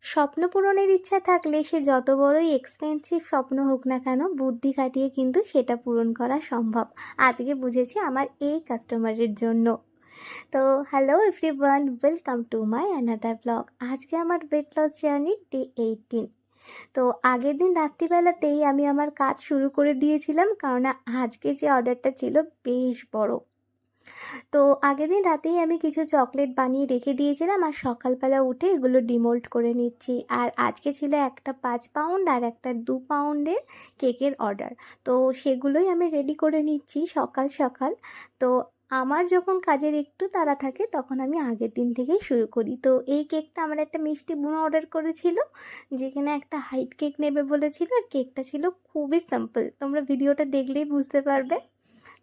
স্বপ্ন পূরণের ইচ্ছা থাকলে সে যত বড়ই এক্সপেন্সিভ স্বপ্ন হোক না কেন, বুদ্ধি খাটিয়ে কিন্তু সেটা পূরণ করা সম্ভব। আজকে বুঝেছি আমার এই কাস্টমারের জন্য। তো hello everyone, welcome to my another blog. আজকে আমার ওয়েট লস জার্নি ডে 18। তো আগের দিন রাত্রিবেলাতেই আমি আমার কাজ শুরু করে দিয়েছিলাম, কারণ আজকে যে অর্ডারটা ছিল বেশ বড়। তো আগের দিন রাতেই আমি কিছু চকলেট বানিয়ে রেখে দিয়েছিলাম, আর সকালবেলা উঠে এগুলো ডিমোল্ড করে নিচ্ছি। আর আজকে ছিল একটা 5 পাউন্ড আর একটা 2 পাউন্ডের কেকের অর্ডার। তো সেগুলোই আমি রেডি করে নিচ্ছি সকাল সকাল। তো আমার যখন কাজের একটু তাড়া থাকে তখন আমি আগের দিন থেকেই শুরু করি। তো এই কেকটা আমার একটা মিষ্টি বোন অর্ডার করেছিল, যেখানে একটা হাইট কেক নেবে বলেছিল, আর কেকটা ছিল খুবই সিম্পল, তোমরা ভিডিওটা দেখলেই বুঝতে পারবে।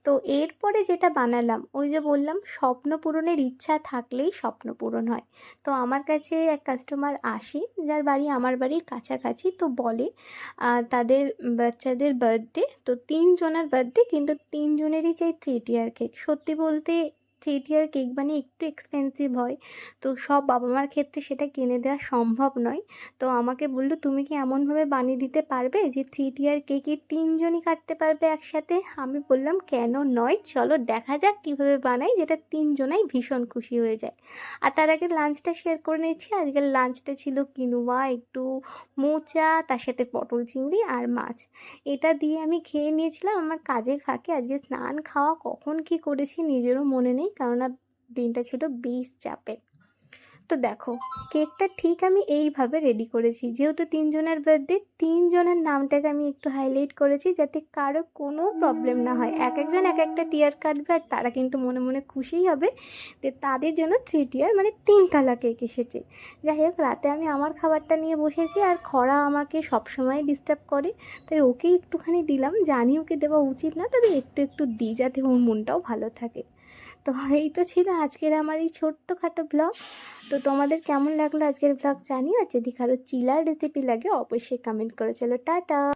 তো এরপরে যেটা বানালাম, ওই যে বললাম স্বপ্ন পূরণের ইচ্ছা থাকলেই স্বপ্ন পূরণ হয়। তো আমার কাছে এক কাস্টমার আসে, যার বাড়ি আমার বাড়ির কাছাকাছি। তো বলে তাদের বাচ্চাদের বার্থডে, তো 3 জনের বার্থডে, কিন্তু 3 জনেরই চাই 3 টিয়ার কেক। সত্যি বলতে 3 টিয়ার কেক মানে একটু এক্সপেন্সিভ হয়, তো সব বাবা মার ক্ষেত্রে সেটা কিনে দেওয়া সম্ভব নয়। তো আমাকে বললো, তুমি কি এমনভাবে বানিয়ে দিতে পারবে যে 3 টিয়ার কেকে 3জনই কাটতে পারবে একসাথে? আমি বললাম কেন নয়, চলো দেখা যাক কীভাবে বানাই, যেটা 3জনাই ভীষণ খুশি হয়ে যায়। আর তার আগে লাঞ্চটা শেয়ার করে নিচ্ছি। আজকের লাঞ্চটা ছিল কিনোয়া, একটু মোচা, তার সাথে পটল চিংড়ি আর মাছ। এটা দিয়ে আমি খেয়ে নিয়েছিলাম আমার কাজের ফাঁকে। আজকে স্নান খাওয়া কখন কি করেছি নিজেরও মনে নেই, কেননা দিনটা ছিল বেশ চাপের। তো দেখো, কেকটা ঠিক আমি এইভাবে রেডি করেছি। যেহেতু 3 জনের বার্থডে, 3 জনের নামটাকে আমি একটু হাইলাইট করেছি, যাতে কারো কোনো প্রবলেম না হয়। এক একজন এক একটা টিয়ার কাটবে, আর তারা কিন্তু মনে মনে খুশিই হবে যে তাদের জন্য 3 টিয়ার মানে 3 তলা কেক এসেছে। যাই হোক, রাতে আমি আমার খাবারটা নিয়ে বসেছি, আর খরা আমাকে সবসময় ডিস্টার্ব করে, তাই ওকে একটুখানি দিলাম। জানি ওকে দেওয়া উচিত না, তবে একটু একটু দিই যাতে ওর মনটাও ভালো থাকে। তো এই তো ছিল আজকের আমার এই ছোট্টখাটো ব্লগ। তো তোমাদের কেমন লাগলো আজকের ব্লগ জানিও, আর যদি কারো চিলার রেসিপি লাগে অবশ্যই কমেন্ট করে। চলো টাটা।